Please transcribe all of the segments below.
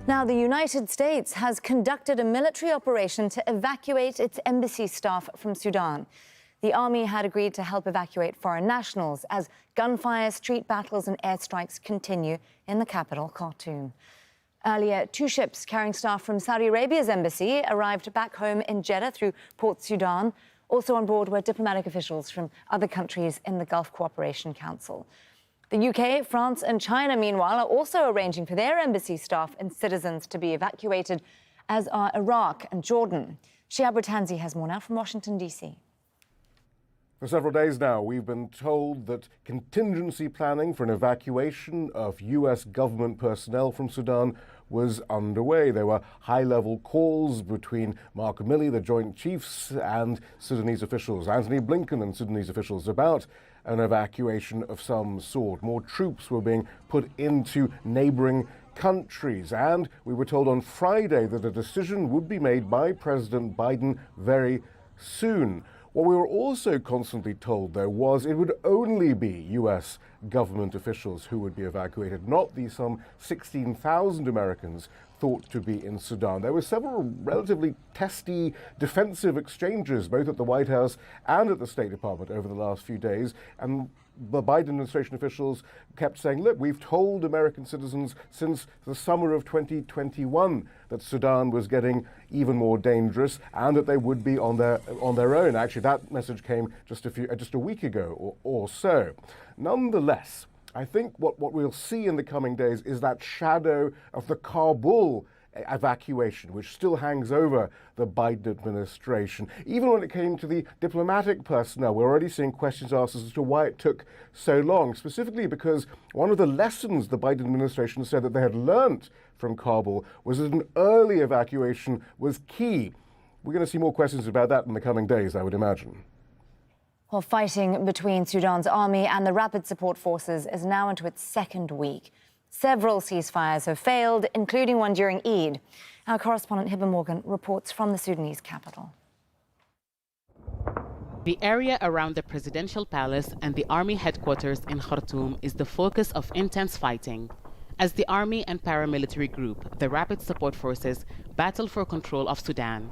Now, the United States has conducted a military operation to evacuate its embassy staff from Sudan. The army had agreed to help evacuate foreign nationals as gunfire, street battles and airstrikes continue in the capital, Khartoum. Earlier, 2 ships carrying staff from Saudi Arabia's embassy arrived back home in Jeddah through Port Sudan. Also on board were diplomatic officials from other countries in the Gulf Cooperation Council. The UK, France and China, meanwhile, are also arranging for their embassy staff and citizens to be evacuated, as are Iraq and Jordan. Shihab Ratanzi has more now from Washington, D.C. For several days now, we've been told that contingency planning for an evacuation of U.S. government personnel from Sudan was underway. There were high-level calls between Mark Milley, the Joint Chiefs, and Sudanese officials, Antony Blinken and Sudanese officials, about an evacuation of some sort. More troops were being put into neighboring countries, and we were told on Friday that a decision would be made by President Biden very soon. What we were also constantly told, though, was it would only be U.S. government officials who would be evacuated, not the some 16,000 Americans thought to be in Sudan. There were several relatively testy defensive exchanges, both at the White House and at the State Department over the last few days, and the Biden administration officials kept saying, look, we've told American citizens since the summer of 2021 that Sudan was getting even more dangerous and that they would be on their own. Actually, that message came just a week ago or so. Nonetheless, I think what we'll see in the coming days is that shadow of the Kabul evacuation, which still hangs over the Biden administration. Even when it came to the diplomatic personnel, we're already seeing questions asked as to why it took so long, specifically because one of the lessons the Biden administration said that they had learnt from Kabul was that an early evacuation was key. We're going to see more questions about that in the coming days, I would imagine. Well, fighting between Sudan's army and the Rapid Support Forces is now into its 2nd week. Several ceasefires have failed, including one during Eid. Our correspondent Hiba Morgan reports from the Sudanese capital. The area around the presidential palace and the army headquarters in Khartoum is the focus of intense fighting, as the army and paramilitary group, the Rapid Support Forces, battle for control of Sudan.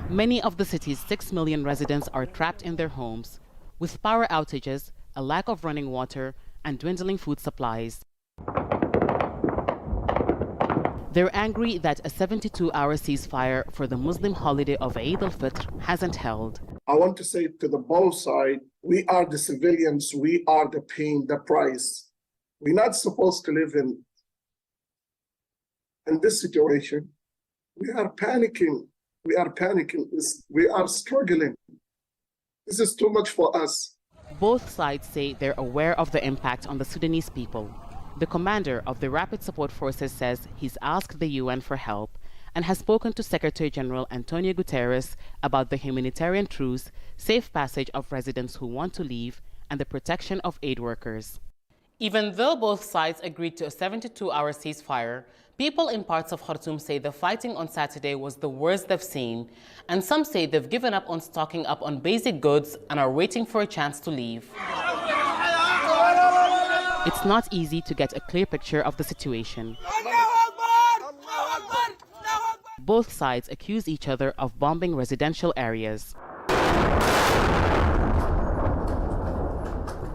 Many of the city's 6 million residents are trapped in their homes, with power outages, a lack of running water, and dwindling food supplies. They're angry that a 72-hour ceasefire for the Muslim holiday of Eid al-Fitr hasn't held. I want to say to the both sides, we are the civilians, we are the paying the price. We're not supposed to live in this situation. We are panicking. We are panicking. We are struggling. This is too much for us. Both sides say they're aware of the impact on the Sudanese people. The commander of the Rapid Support Forces says he's asked the UN for help and has spoken to Secretary General Antonio Guterres about the humanitarian truce, safe passage of residents who want to leave, and the protection of aid workers. Even though both sides agreed to a 72-hour ceasefire, people in parts of Khartoum say the fighting on Saturday was the worst they've seen, and some say they've given up on stocking up on basic goods and are waiting for a chance to leave. It's not easy to get a clear picture of the situation. Both sides accuse each other of bombing residential areas.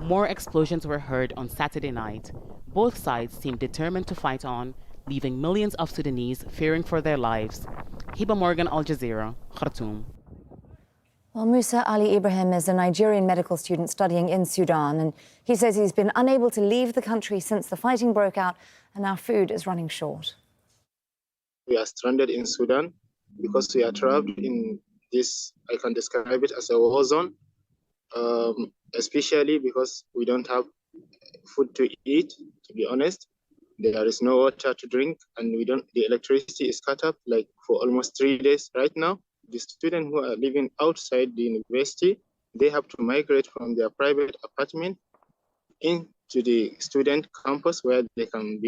More explosions were heard on Saturday night. Both sides seem determined to fight on, leaving millions of Sudanese fearing for their lives. Hiba Morgan, Al Jazeera, Khartoum. Well, Musa Ali Ibrahim is a Nigerian medical student studying in Sudan, and he says he's been unable to leave the country since the fighting broke out, and now food is running short. We are stranded in Sudan because we are trapped in this, I can describe it as a war zone, especially because we don't have food to eat, to be honest. There is no water to drink, and the electricity is cut up like for almost 3 days right now. The students who are living outside the university, they have to migrate from their private apartment into the student campus where they can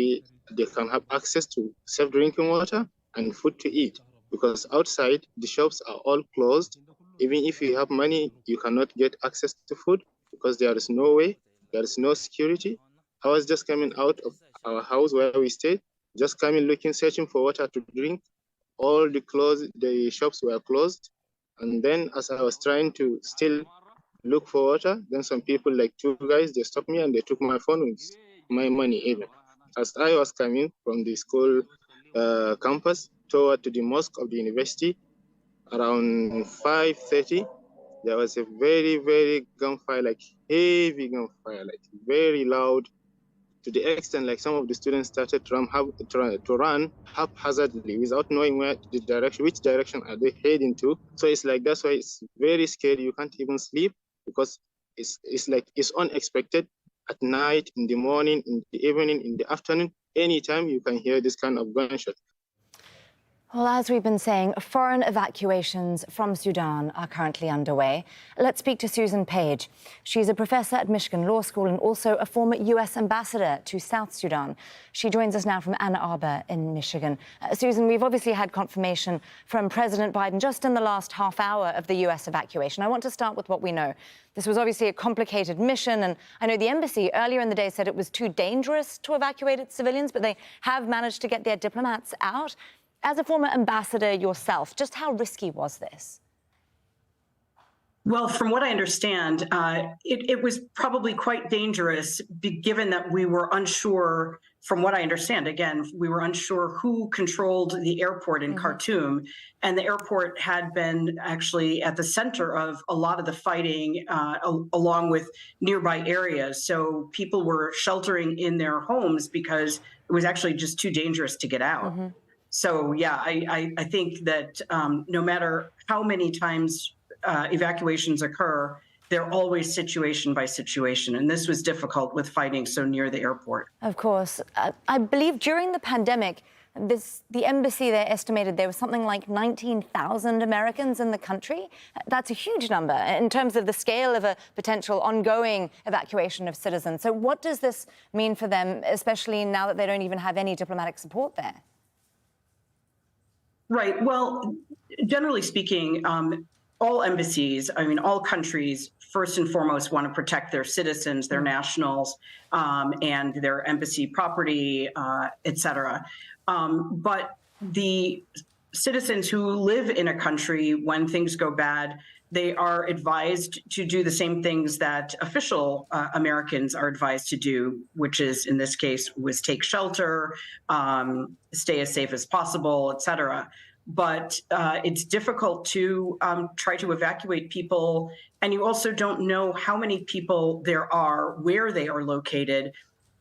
have access to safe drinking water and food to eat. Because outside, the shops are all closed. Even if you have money, you cannot get access to food because there is no way, there is no security. I was just coming out of our house where we stay. just coming, looking, searching for water to drink. All the shops were closed. And then as I was trying to still look for water, then some people, like two guys, they stopped me and they took my phone with my money even. As I was coming from the school campus toward to the mosque of the university, around 5:30, there was a very, very gunfire, like heavy gunfire, like very loud, to the extent like some of the students started to run haphazardly without knowing which direction are they heading to. So it's like, that's why it's very scary. You can't even sleep because it's like it's unexpected. At night, in the morning, in the evening, in the afternoon, anytime you can hear this kind of gunshot. Well, as we've been saying, foreign evacuations from Sudan are currently underway. Let's speak to Susan Page. She's a professor at Michigan Law School and also a former U.S. ambassador to South Sudan. She joins us now from Ann Arbor in Michigan. Susan, we've obviously had confirmation from President Biden just in the last half hour of the U.S. evacuation. I want to start with what we know. This was obviously a complicated mission, and I know the embassy earlier in the day said it was too dangerous to evacuate its civilians, but they have managed to get their diplomats out. As a former ambassador yourself, just how risky was this? Well, from what I understand, it was probably quite dangerous, given that we were unsure, from what I understand, again, we were unsure who controlled the airport in Khartoum. And the airport had been actually at the center of a lot of the fighting, along with nearby areas. So people were sheltering in their homes because it was actually just too dangerous to get out. So, yeah, I think that no matter how many times evacuations occur, they're always situation by situation. And this was difficult with fighting so near the airport. Of course. I believe during the pandemic, the embassy there estimated there was something like 19,000 Americans in the country. That's a huge number in terms of the scale of a potential ongoing evacuation of citizens. So what does this mean for them, especially now that they don't even have any diplomatic support there? Right. Well, generally speaking, all embassies, all countries, first and foremost, want to protect their citizens, their nationals, and their embassy property, et cetera. But the citizens who live in a country, when things go bad, they are advised to do the same things that official Americans are advised to do, which is, in this case, was take shelter, stay as safe as possible, et cetera. But it's difficult to try to evacuate people. And you also don't know how many people there are, where they are located,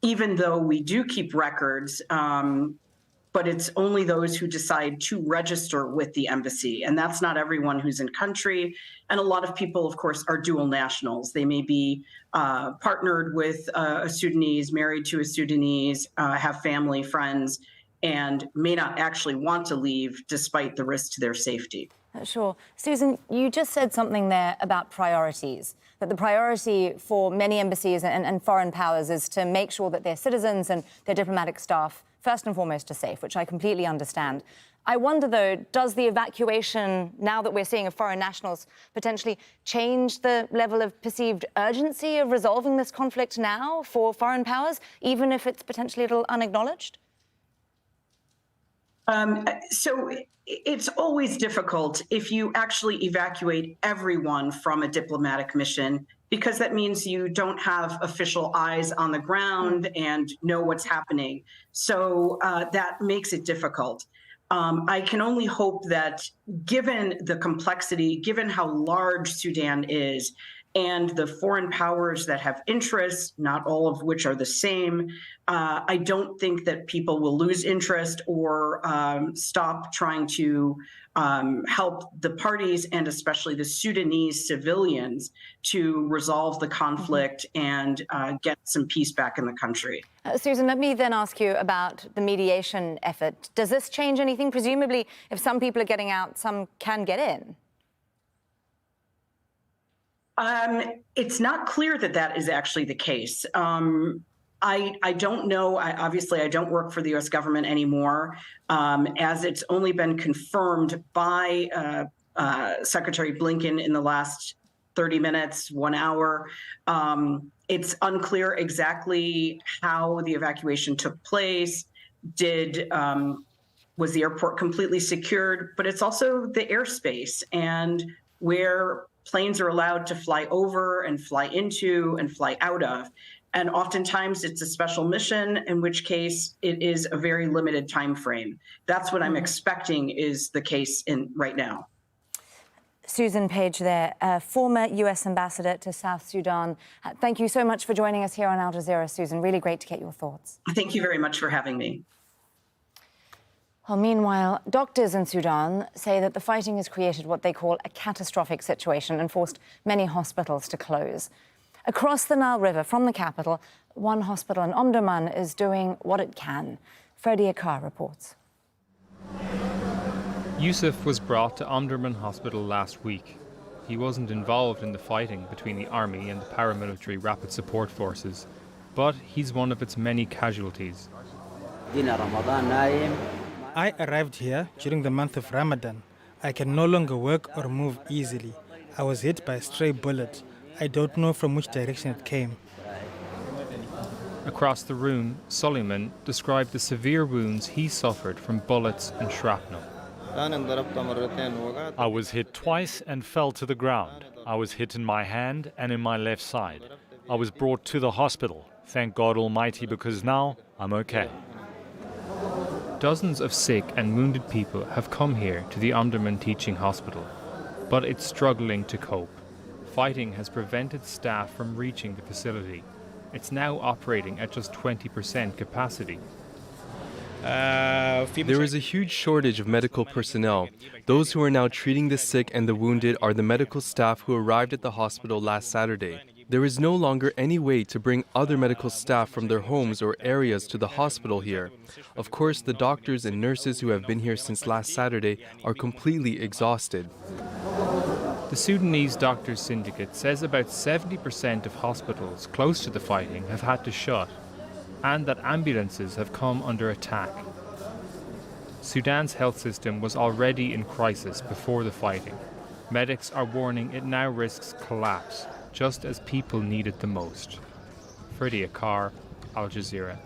even though we do keep records. But it's only those who decide to register with the embassy. And that's not everyone who's in country. And a lot of people, of course, are dual nationals. They may be partnered with a Sudanese, married to a Sudanese, have family, friends, and may not actually want to leave despite the risk to their safety. Sure. Susan, you just said something there about priorities, that the priority for many embassies and foreign powers is to make sure that their citizens and their diplomatic staff, first and foremost, are safe, which I completely understand. I wonder, though, does the evacuation, now that we're seeing of foreign nationals, potentially change the level of perceived urgency of resolving this conflict now for foreign powers, even if it's potentially a little unacknowledged? So it's always difficult if you actually evacuate everyone from a diplomatic mission, because that means you don't have official eyes on the ground and know what's happening. So that makes it difficult. I can only hope that, given the complexity, given how large Sudan is, and the foreign powers that have interests, not all of which are the same, I don't think that people will lose interest or stop trying to help the parties, and especially the Sudanese civilians, to resolve the conflict and get some peace back in the country. Susan, let me then ask you about the mediation effort. Does this change anything? Presumably, if some people are getting out, some can get in. It's not clear that that is actually the case. I don't know. Obviously, I don't work for the U.S. government anymore, as it's only been confirmed by Secretary Blinken in the last 30 minutes, 1 hour. It's unclear exactly how the evacuation took place. was the airport completely secured, but it's also the airspace and where planes are allowed to fly over and fly into and fly out of. And oftentimes it's a special mission, in which case it is a very limited time frame. That's what I'm expecting is the case right now. Susan Page there, former US ambassador to South Sudan. Thank you so much for joining us here on Al Jazeera, Susan. Really great to get your thoughts. Thank you very much for having me. Well, meanwhile, doctors in Sudan say that the fighting has created what they call a catastrophic situation and forced many hospitals to close. Across the Nile River from the capital, one hospital in Omdurman is doing what it can. Freddie Akar reports. Yusuf was brought to Omdurman Hospital last week. He wasn't involved in the fighting between the army and the paramilitary rapid support forces, but he's one of its many casualties. I arrived here during the month of Ramadan. I can no longer work or move easily. I was hit by a stray bullet. I don't know from which direction it came. Across the room, Suleiman described the severe wounds he suffered from bullets and shrapnel. I was hit twice and fell to the ground. I was hit in my hand and in my left side. I was brought to the hospital. Thank God Almighty, because now I'm okay. Dozens of sick and wounded people have come here to the Omdurman Teaching Hospital, but it's struggling to cope. Fighting has prevented staff from reaching the facility. It's now operating at just 20% capacity. There is a huge shortage of medical personnel. Those who are now treating the sick and the wounded are the medical staff who arrived at the hospital last Saturday. There is no longer any way to bring other medical staff from their homes or areas to the hospital here. Of course, the doctors and nurses who have been here since last Saturday are completely exhausted. The Sudanese Doctors Syndicate says about 70% of hospitals close to the fighting have had to shut, and that ambulances have come under attack. Sudan's health system was already in crisis before the fighting. Medics are warning it now risks collapse, just as people need it the most. Freddie Akar, Al Jazeera.